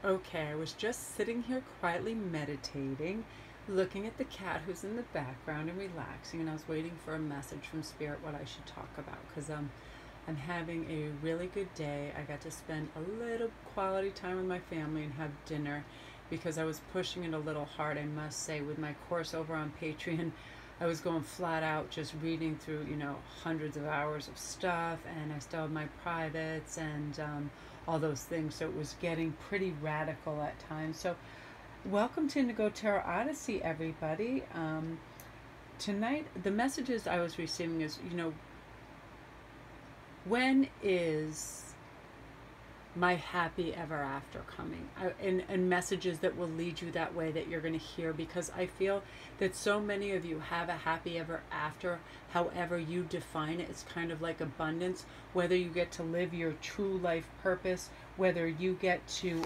Okay, I was just sitting here quietly meditating, looking at the cat who's in the background and relaxing, and I was waiting for a message from Spirit what I should talk about because I'm having a really good day. I got to spend a little quality time with my family and have dinner because I was pushing it a little hard, I must say, with my course over on Patreon. I was going flat out just reading through, hundreds of hours of stuff, and I still have my privates and all those things. So it was getting pretty radical at times. So, welcome to Indigo Tarot Odyssey, everybody. Tonight, the messages I was receiving is, when is my happy ever after coming? And messages that will lead you that way that you're going to hear, because I feel that so many of you have a happy ever after, however you define it. It's kind of like abundance, whether you get to live your true life purpose, whether you get to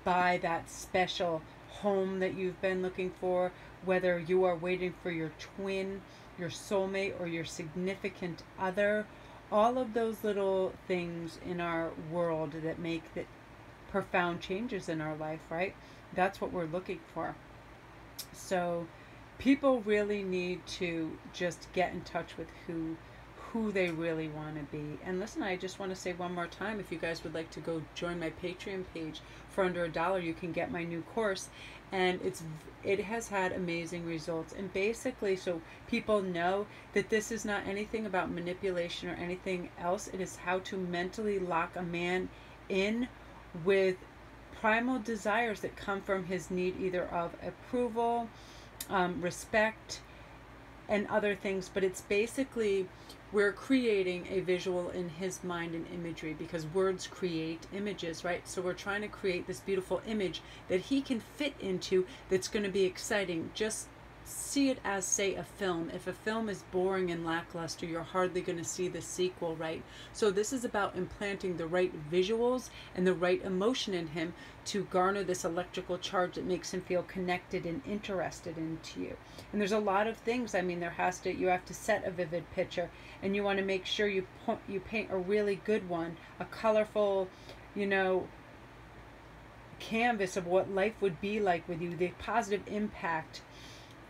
buy that special home that you've been looking for, whether you are waiting for your twin, your soulmate, or your significant other. All of those little things in our world that make the profound changes in our life, right? That's what we're looking for. So people really need to just get in touch with who they really want to be. And listen, I just want to say one more time, if you guys would like to go join my Patreon page for under $1, you can get my new course, and it has had amazing results. And basically, so people know that this is not anything about manipulation or anything else. It is how to mentally lock a man in with primal desires that come from his need either of approval, respect, and other things. But it's basically, we're creating a visual in his mind and imagery, because words create images, right? So we're trying to create this beautiful image that he can fit into, that's going to be exciting. Just see it as, say, a film. If a film is boring and lackluster, you're hardly going to see the sequel, right? So this is about implanting the right visuals and the right emotion in him to garner this electrical charge that makes him feel connected and interested into you. And there's a lot of things. I mean, you have to set a vivid picture, and you want to make sure you paint a really good one, a colorful, canvas of what life would be like with you, the positive impact,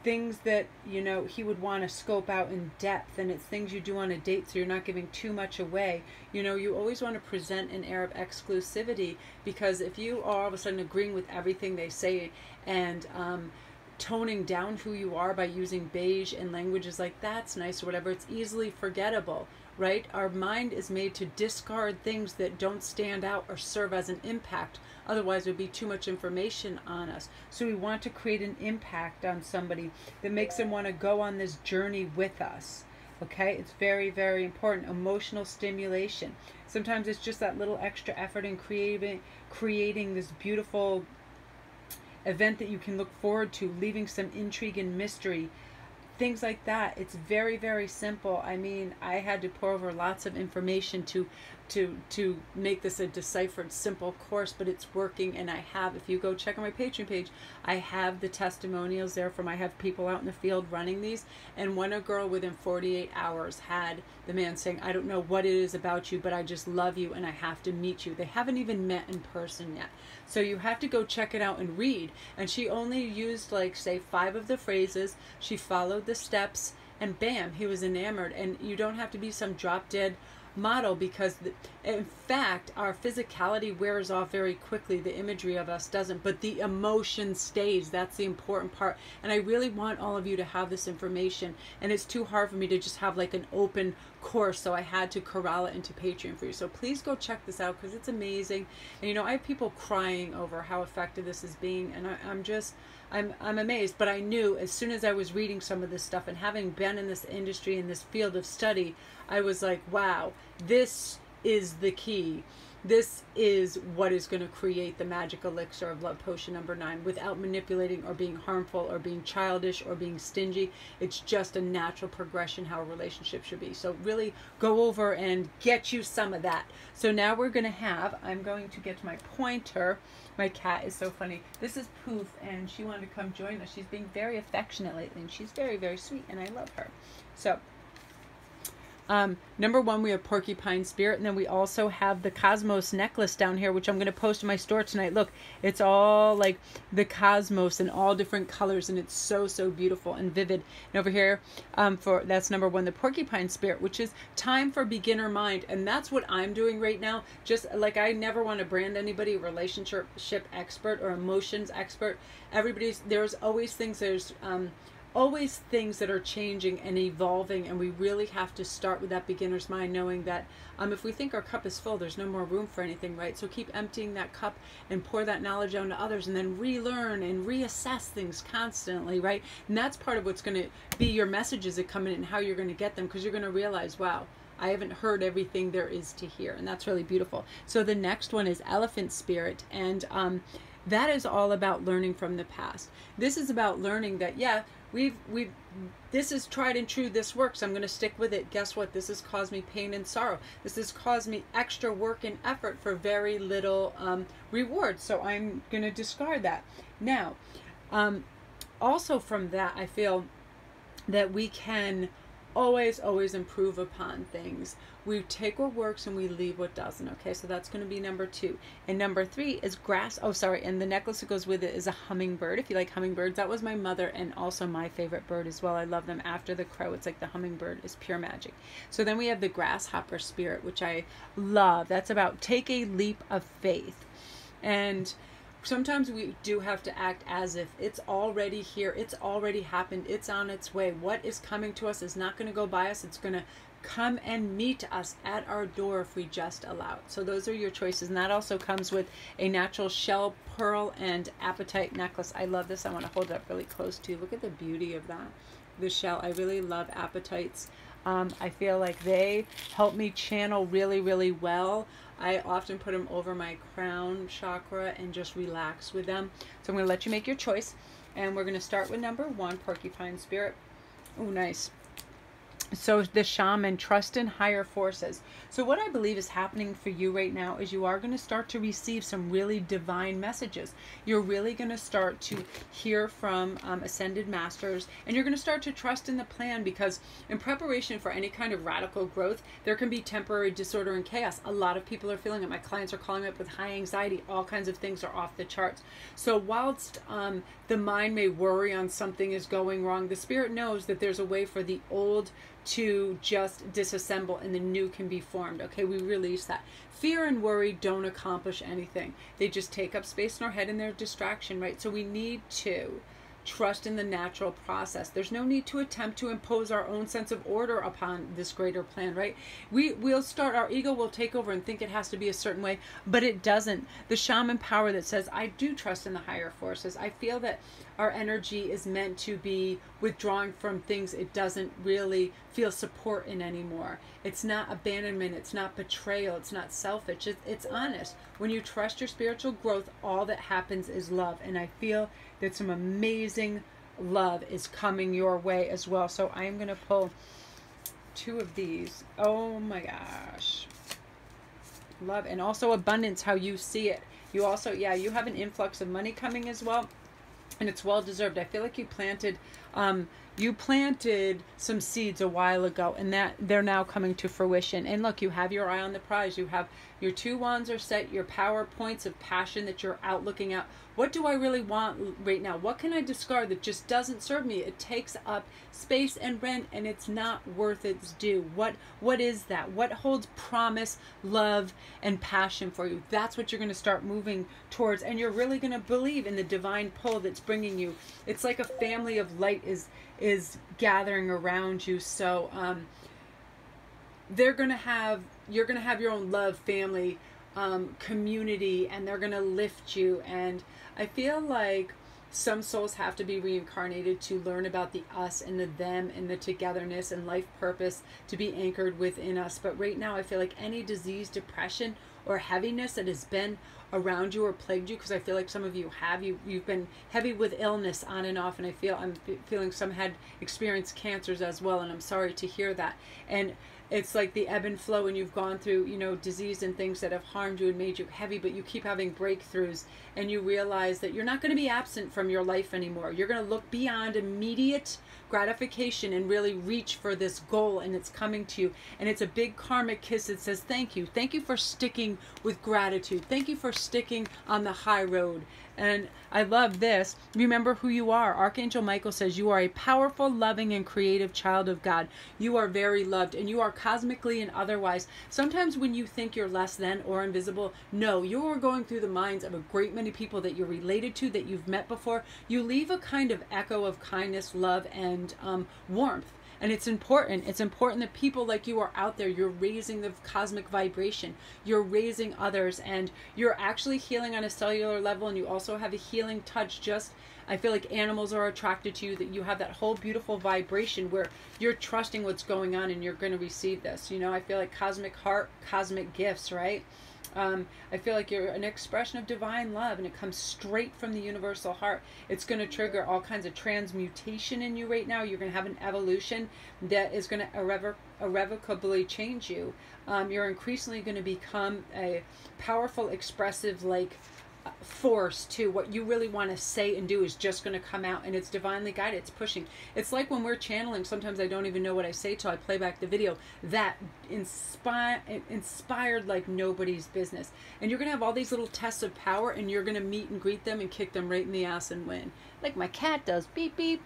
things that he would want to scope out in depth. And it's things you do on a date, so you're not giving too much away. You always want to present an air of exclusivity, because if you are all of a sudden agreeing with everything they say and toning down who you are by using beige and languages like that's nice or whatever, it's easily forgettable, right? Our mind is made to discard things that don't stand out or serve as an impact. Otherwise, it would be too much information on us. So we want to create an impact on somebody that makes them want to go on this journey with us. Okay, it's very, very important. Emotional stimulation. Sometimes it's just that little extra effort in creating this beautiful event that you can look forward to, leaving some intrigue and mystery, things like that. It's very, very simple. I mean, I had to pour over lots of information to make this a deciphered, simple course, but it's working. And I have, if you go check on my Patreon page, I have the testimonials there I have people out in the field running these. And when a girl within 48 hours had the man saying, I don't know what it is about you, but I just love you and I have to meet you. They haven't even met in person yet. So you have to go check it out and read. And she only used, like, say, 5 of the phrases. She followed the steps, and bam, he was enamored. And you don't have to be some drop dead model, because in fact our physicality wears off very quickly. The imagery of us doesn't, but the emotion stays. That's the important part. And I really want all of you to have this information, and it's too hard for me to just have like an open course, so I had to corral it into Patreon for you. So please go check this out, because it's amazing. And I have people crying over how effective this is being, and I'm amazed. But I knew as soon as I was reading some of this stuff, and having been in this industry, in this field of study, I was like, wow, this is the key. This is what is going to create the magic elixir of love potion number 9, without manipulating or being harmful or being childish or being stingy. It's just a natural progression how a relationship should be. So really go over and get you some of that. So now I'm going to get my pointer. My cat is so funny. This is Poof, and she wanted to come join us. She's being very affectionate lately, and she's very, very sweet, and I love her. So Number one, we have Porcupine Spirit, and then we also have the Cosmos necklace down here, which I'm going to post in my store tonight. Look, it's all like the cosmos in all different colors, and it's so, so beautiful and vivid. And over here, that's number one, the Porcupine Spirit, which is time for beginner mind, and that's what I'm doing right now. Just like, I never want to brand anybody a relationship expert or emotions expert. There's always things, always things that are changing and evolving, and we really have to start with that beginner's mind, knowing that if we think our cup is full, there's no more room for anything, right? So keep emptying that cup and pour that knowledge out to others, and then relearn and reassess things constantly, right? And that's part of what's going to be your messages that come in and how you're going to get them, because you're going to realize, wow, I haven't heard everything there is to hear, and that's really beautiful. So the next one is Elephant Spirit, and that is all about learning from the past. This is about learning that, yeah, this is tried and true, this works, I'm going to stick with it. Guess what? This has caused me pain and sorrow. This has caused me extra work and effort for very little reward, so I'm going to discard that. Now, also from that, I feel that we can always improve upon things. We take what works and we leave what doesn't. Okay, so that's going to be number two. And number three is and the necklace that goes with it is a hummingbird. If you like hummingbirds, that was my mother and also my favorite bird as well. I love them. After the crow, it's like the hummingbird is pure magic. So then we have the Grasshopper Spirit, which I love. That's about take a leap of faith. And sometimes we do have to act as if it's already here, it's already happened, it's on its way. What is coming to us is not going to go by us, it's going to come and meet us at our door if we just allow it. So those are your choices, and that also comes with a natural shell, pearl, and apatite necklace. I love this. I want to hold it up really close to you. Look at the beauty of that. The shell. I really love apatites. I feel like they help me channel really well. I often put them over my crown chakra and just relax with them. So I'm going to let you make your choice. And we're going to start with number one, Porcupine Spirit. Oh, nice. So the shaman, trust in higher forces. So what I believe is happening for you right now is you are going to start to receive some really divine messages. You're really going to start to hear from ascended masters, and you're going to start to trust in the plan, because in preparation for any kind of radical growth, there can be temporary disorder and chaos. A lot of people are feeling it. My clients are calling up with high anxiety. All kinds of things are off the charts. So whilst the mind may worry on something is going wrong, the spirit knows that there's a way for the old to just disassemble and the new can be formed. Okay, we release that. Fear and worry don't accomplish anything. They just take up space in our head and they're a distraction, right? So we need to trust in the natural process. There's no need to attempt to impose our own sense of order upon this greater plan, right? We'll start, our ego will take over and think it has to be a certain way, but it doesn't. The shaman power that says, I do trust in the higher forces. I feel that our energy is meant to be withdrawing from things it doesn't really feel support in anymore. It's not abandonment, it's not betrayal, it's not selfish, it's honest. When you trust your spiritual growth, all that happens is love. And I feel that some amazing love is coming your way as well. So I'm going to pull two of these. Oh my gosh. Love. And also abundance, how you see it. You also, yeah, you have an influx of money coming as well. And it's well deserved. I feel like you planted some seeds a while ago, and that they're now coming to fruition. And look, you have your eye on the prize. You have your two wands are set, your power points of passion that you're out looking at. What do I really want right now? What can I discard that just doesn't serve me? It takes up space and rent, and it's not worth its due. What is that? What holds promise, love, and passion for you? That's what you're going to start moving towards, and you're really going to believe in the divine pull that's bringing you. It's like a family of light is gathering around you. So you're going to have your own love family community, and they're going to lift you. And I feel like some souls have to be reincarnated to learn about the us and the them and the togetherness and life purpose to be anchored within us. But right now I feel like any disease, depression, or heaviness that has been around you or plagued you, because I feel like some of you have, you've been heavy with illness on and off, and I'm feeling some had experienced cancers as well, and I'm sorry to hear that. And it's like the ebb and flow, and you've gone through, you know, disease and things that have harmed you and made you heavy, but you keep having breakthroughs, and you realize that you're not going to be absent from your life anymore. You're going to look beyond immediate gratification and really reach for this goal, and it's coming to you, and it's a big karmic kiss that says thank you. Thank you for sticking with gratitude. Thank you for sticking on the high road. And I love this. Remember who you are. Archangel Michael says you are a powerful, loving, and creative child of God. You are very loved, and you are cosmically and otherwise. Sometimes when you think you're less than or invisible, no, you are going through the minds of a great many people that you're related to, that you've met before. You leave a kind of echo of kindness, love, and warmth. And it's important. It's important that people like you are out there. You're raising the cosmic vibration. You're raising others, and you're actually healing on a cellular level, and you also have a healing touch. Just, I feel like animals are attracted to you, that you have that whole beautiful vibration where you're trusting what's going on, and you're going to receive this. You know, I feel like cosmic heart, cosmic gifts, right? I feel like you're an expression of divine love, and it comes straight from the universal heart. It's going to trigger all kinds of transmutation in you right now. You're going to have an evolution that is going to irrevocably change you. You're increasingly going to become a powerful, expressive, like, force to what you really want to say and do is just going to come out, and it's divinely guided. It's pushing. It's like when we're channeling, sometimes I don't even know what I say till I play back the video. That inspired like nobody's business. And you're going to have all these little tests of power, and you're going to meet and greet them and kick them right in the ass and win. Like my cat does. Beep, beep.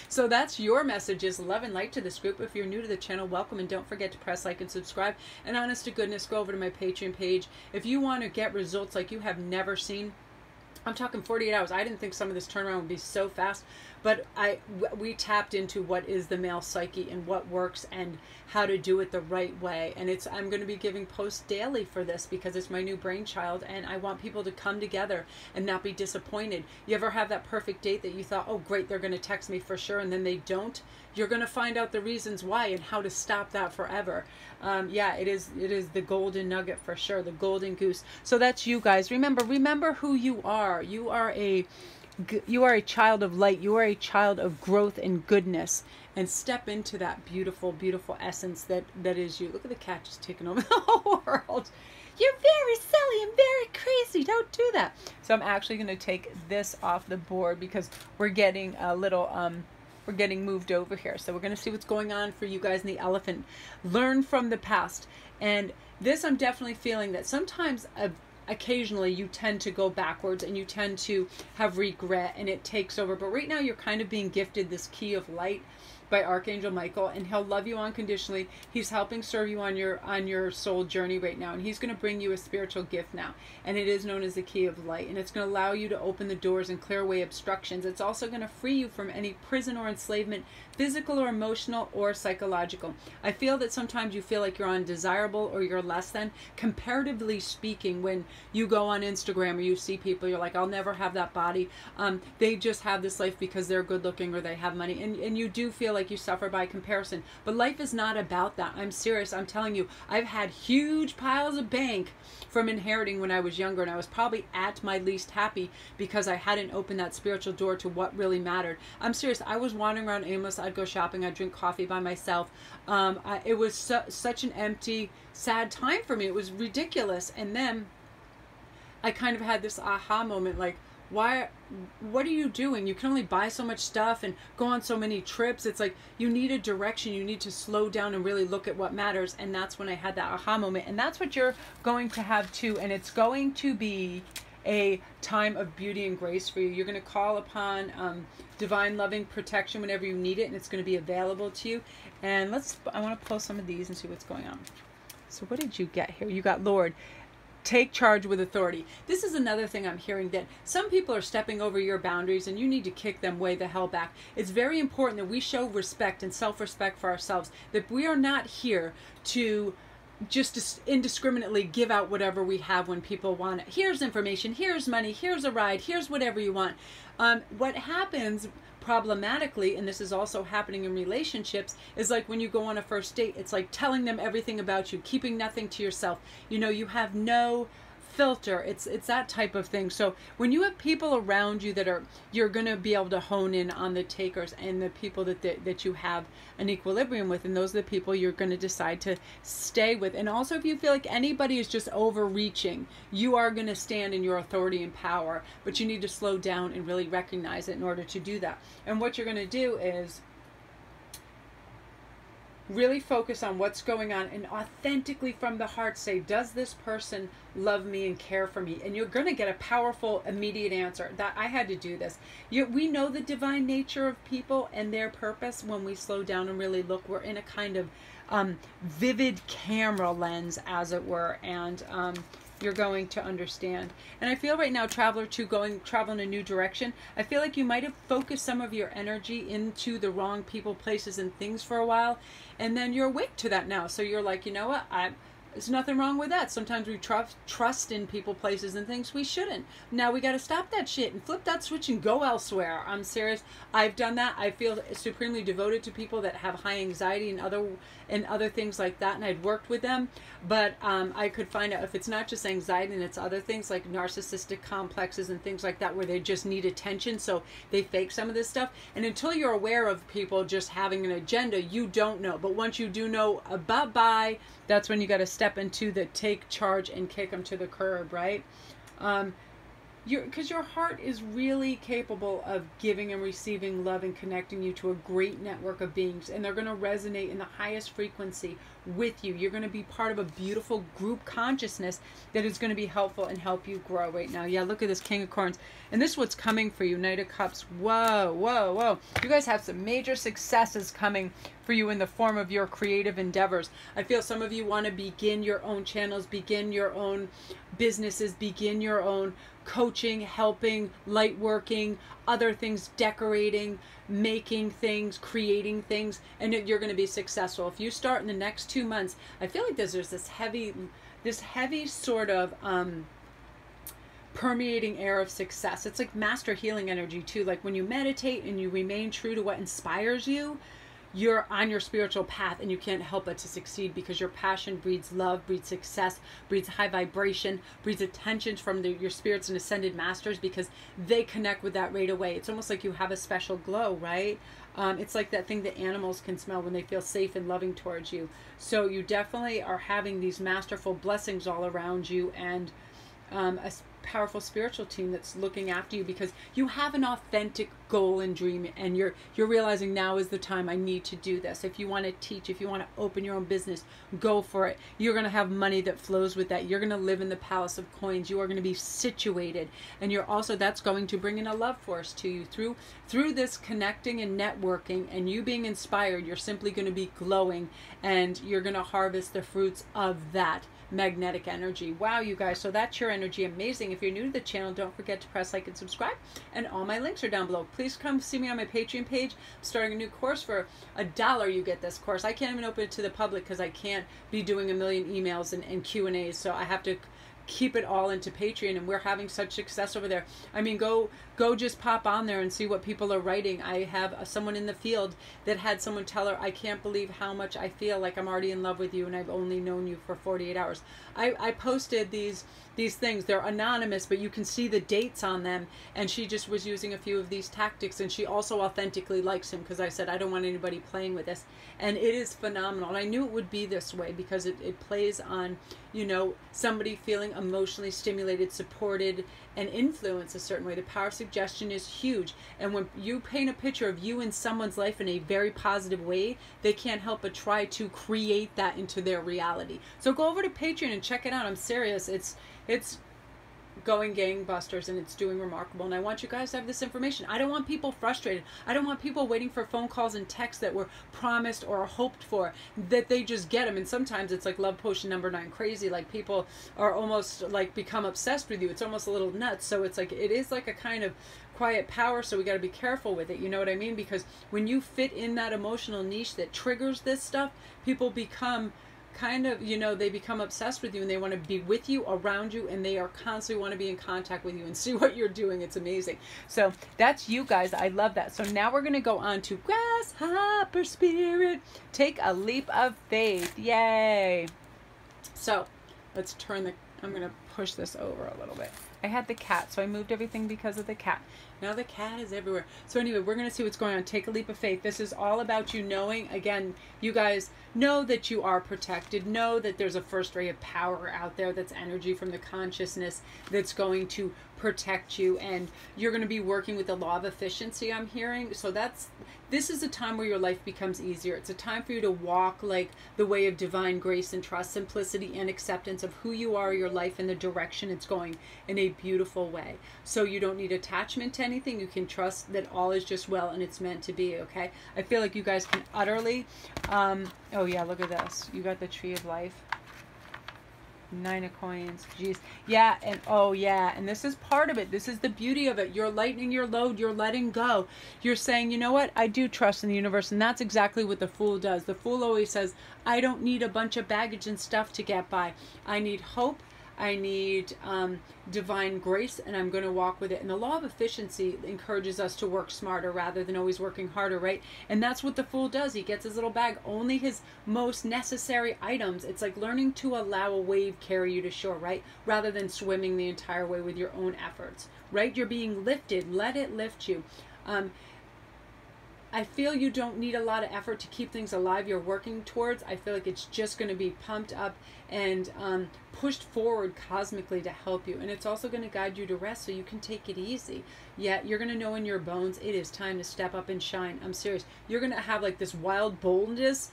So that's your messages. Love and light to this group. If you're new to the channel, welcome, and don't forget to press like and subscribe. And honest to goodness, go over to my Patreon page. If you want to get results like you have never seen, I'm talking 48 hours. I didn't think some of this turnaround would be so fast, but we tapped into what is the male psyche and what works and how to do it the right way. And I'm going to be giving posts daily for this because it's my new brainchild, and I want people to come together and not be disappointed. You ever have that perfect date that you thought, oh great, they're going to text me for sure, and then they don't? You're going to find out the reasons why and how to stop that forever. Yeah, it is the golden nugget for sure, the golden goose. So that's you guys. Remember who you are. You are a child of light. You are a child of growth and goodness, and step into that beautiful, beautiful essence that is you. Look at the cat just taking over the whole world. You're very silly and very crazy. Don't do that. So I'm actually going to take this off the board because we're getting a little we're getting moved over here. So we're going to see what's going on for you guys in the elephant. Learn from the past. And this, I'm definitely feeling that sometimes occasionally you tend to go backwards and you tend to have regret and it takes over. But right now you're kind of being gifted this key of light by Archangel Michael, and he'll love you unconditionally. He's helping serve you on your soul journey right now, and he's going to bring you a spiritual gift now, and it is known as the key of light, and it's going to allow you to open the doors and clear away obstructions. It's also going to free you from any prison or enslavement, physical or emotional or psychological. I feel that sometimes you feel like you're undesirable or you're less than. Comparatively speaking, when you go on Instagram or you see people, you're like, I'll never have that body. They just have this life because they're good looking or they have money, and you do feel like you suffer by comparison. But life is not about that. I'm serious. I'm telling you, I've had huge piles of bank from inheriting when I was younger, and I was probably at my least happy because I hadn't opened that spiritual door to what really mattered. I'm serious. I was wandering around aimless. I'd go shopping. I'd drink coffee by myself. It was such an empty, sad time for me. It was ridiculous. And then I kind of had this aha moment, like, what are you doing? You can only buy so much stuff and go on so many trips. It's like you need a direction. You need to slow down and really look at what matters. And that's when I had that aha moment. And that's what you're going to have too. And it's going to be a time of beauty and grace for you. You're going to call upon divine loving protection whenever you need it, and it's going to be available to you. And I want to pull some of these and see what's going on. So what did you get here? You got Lord. Take charge with authority. This is another thing I'm hearing, that some people are stepping over your boundaries and you need to kick them way the hell back. It's very important that we show respect and self-respect for ourselves, that we are not here to just indiscriminately give out whatever we have when people want it. Here's information, here's money, here's a ride, here's whatever you want. What happens problematically, and this is also happening in relationships, is like when you go on a first date, it's like telling them everything about you, keeping nothing to yourself. You know, you have no filter. It's that type of thing. So when you have people around you that you're going to be able to hone in on the takers and the people that you have an equilibrium with, and those are the people you're going to decide to stay with. And also, if you feel like anybody is just overreaching, you are going to stand in your authority and power, but you need to slow down and really recognize it in order to do that. And what you're going to do is really focus on what's going on and authentically from the heart say, does this person love me and care for me? And you're going to get a powerful, immediate answer. That I had to do this. We know the divine nature of people and their purpose when we slow down and really look. We're in a kind of vivid camera lens, as it were, and you're going to understand. And I feel right now, traveler 2, travel in a new direction. I feel like you might have focused some of your energy into the wrong people, places, and things for a while, and then you're awake to that now. So you're like, you know what? There's nothing wrong with that. Sometimes we trust in people, places, and things we shouldn't. Now we got to stop that shit and flip that switch and go elsewhere. I'm serious. I've done that. I feel supremely devoted to people that have high anxiety and other things like that, and I'd worked with them. But I could find out if it's not just anxiety and it's other things like narcissistic complexes and things like that where they just need attention, so they fake some of this stuff. And until you're aware of people just having an agenda, you don't know. But once you do know, bye-bye, that's when you got to step into the take charge and kick them to the curb, right? Because your heart is really capable of giving and receiving love and connecting you to a great network of beings, and they're going to resonate in the highest frequency with you. You're going to be part of a beautiful group consciousness that is going to be helpful and help you grow right now. Yeah, look at this King of Corns. And this is what's coming for you, Knight of Cups. Whoa, whoa, whoa. You guys have some major successes coming for you in the form of your creative endeavors. I feel some of you want to begin your own channels, begin your own businesses, begin your own coaching, helping, light working, other things, decorating, making things, creating things, and you're going to be successful. If you start in the next 2 months, I feel like there's this heavy sort of permeating air of success. It's like master healing energy too. Like when you meditate and you remain true to what inspires you, you're on your spiritual path and you can't help but to succeed, because your passion breeds love, breeds success, breeds high vibration, breeds attention from your spirits and ascended masters, because they connect with that right away. It's almost like you have a special glow, right? It's like that thing that animals can smell when they feel safe and loving towards you. So you definitely are having these masterful blessings all around you, and a powerful spiritual team that's looking after you, because you have an authentic goal and dream, and you're realizing now is the time I need to do this. If you want to teach, if you want to open your own business, go for it. You're going to have money that flows with that. You're going to live in the palace of coins. You are going to be situated, and you're also, that's going to bring in a love force to you through this connecting and networking, and you being inspired. You're simply going to be glowing, and you're going to harvest the fruits of that magnetic energy. Wow, you guys, so that's your energy. Amazing. If you're new to the channel, don't forget to press like and subscribe, and all my links are down below. Please come see me on my Patreon page. I'm starting a new course for $1. You get this course. I can't even open it to the public because I can't be doing a million emails and Q&As, so I have to keep it all into Patreon, and we're having such success over there. I mean, go just pop on there and see what people are writing. I have someone in the field that had someone tell her, I can't believe how much I feel like I'm already in love with you, and I've only known you for 48 hours. I posted these things. They're anonymous, but you can see the dates on them, and she just was using a few of these tactics, and she also authentically likes him, because I said, I don't want anybody playing with this, and it is phenomenal. And I knew it would be this way, because it plays on, you know, somebody feeling emotionally stimulated, supported, and influenced a certain way. The power of suggestion is huge, and when you paint a picture of you in someone's life in a very positive way, they can't help but try to create that into their reality. So go over to Patreon and check it out. I'm serious. It's going gangbusters, and it's doing remarkable, and I want you guys to have this information. I don't want people frustrated. I don't want people waiting for phone calls and texts that were promised or hoped for, that they just get them. And sometimes it's like love potion number 9 crazy, like people are almost like become obsessed with you. It's almost a little nuts. So it's like, it is like a kind of quiet power, so we got to be careful with it, you know what I mean? Because when you fit in that emotional niche that triggers this stuff, people become kind of, you know, they become obsessed with you, and they want to be with you, around you, and they are constantly want to be in contact with you and see what you're doing. It's amazing. So that's you guys. I love that. So now we're going to go on to Grasshopper Spirit. Take a leap of faith. Yay. So let's turn the, I'm going to push this over a little bit. I had the cat, so I moved everything because of the cat. Now the cat is everywhere. So anyway, we're going to see what's going on. Take a leap of faith. This is all about you knowing, again, you guys know that you are protected. Know that there's a first ray of power out there that's energy from the consciousness that's going to protect you. And you're going to be working with the law of efficiency, I'm hearing. So this is a time where your life becomes easier. It's a time for you to walk like the way of divine grace and trust, simplicity and acceptance of who you are, your life, and the direction it's going in a beautiful way. So you don't need attachment to anything. You can trust that all is just well and it's meant to be, okay? I feel like you guys can utterly, oh yeah, look at this. You got the tree of life. 9 of coins. Jeez. Yeah, and oh yeah, and this is part of it. This is the beauty of it. You're lightening your load. You're letting go. You're saying, you know what? I do trust in the universe. And that's exactly what the Fool does. The Fool always says, I don't need a bunch of baggage and stuff to get by. I need hope. I need divine grace, and I'm going to walk with it. And the law of efficiency encourages us to work smarter rather than always working harder, right? And that's what the Fool does. He gets his little bag, only his most necessary items. It's like learning to allow a wave carry you to shore, right? Rather than swimming the entire way with your own efforts, right? You're being lifted. Let it lift you. I feel you don't need a lot of effort to keep things alive you're working towards. I feel like it's just going to be pumped up and pushed forward cosmically to help you. And it's also going to guide you to rest so you can take it easy. Yet you're going to know in your bones it is time to step up and shine. I'm serious. You're going to have like this wild boldness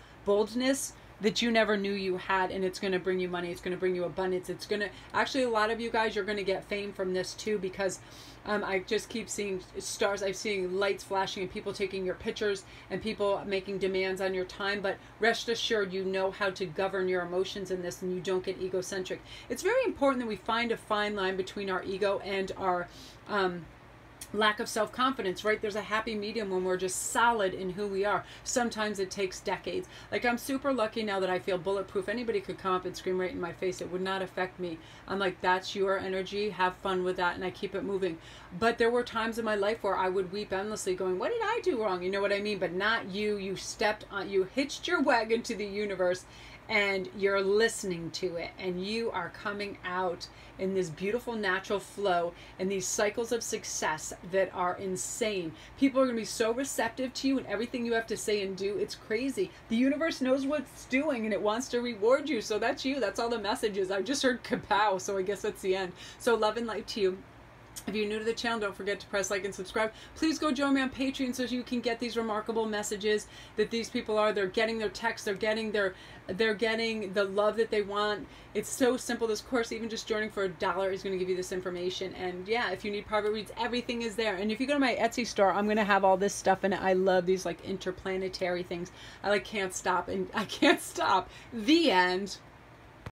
that you never knew you had, and it's going to bring you money. It's going to bring you abundance. It's going to, actually, a lot of you guys, you're going to get fame from this too, because I just keep seeing stars. I'm seeing lights flashing and people taking your pictures and people making demands on your time. But rest assured, you know how to govern your emotions in this, and you don't get egocentric. It's very important that we find a fine line between our ego and our lack of self-confidence, right? There's a happy medium when we're just solid in who we are. Sometimes it takes decades. Like, I'm super lucky now that I feel bulletproof. Anybody could come up and scream right in my face. It would not affect me. I'm like, that's your energy. Have fun with that. And I keep it moving. But there were times in my life where I would weep endlessly going, what did I do wrong? You know what I mean? But not you. You stepped on, you hitched your wagon to the universe, and you're listening to it, and you are coming out in this beautiful natural flow and these cycles of success that are insane. People are going to be so receptive to you and everything you have to say and do. It's crazy. The universe knows what it's doing and it wants to reward you. So that's you. That's all the messages. I just heard kapow, so I guess that's the end. So love and light to you. If you're new to the channel, don't forget to press like and subscribe. Please go join me on Patreon so you can get these remarkable messages that these people are. They're getting their texts. They're getting the love that they want. It's so simple. This course, even just joining for $1 is going to give you this information. And yeah, if you need private reads, everything is there. And if you go to my Etsy store, I'm going to have all this stuff in it. I love these like interplanetary things. I like can't stop, and I can't stop. The end.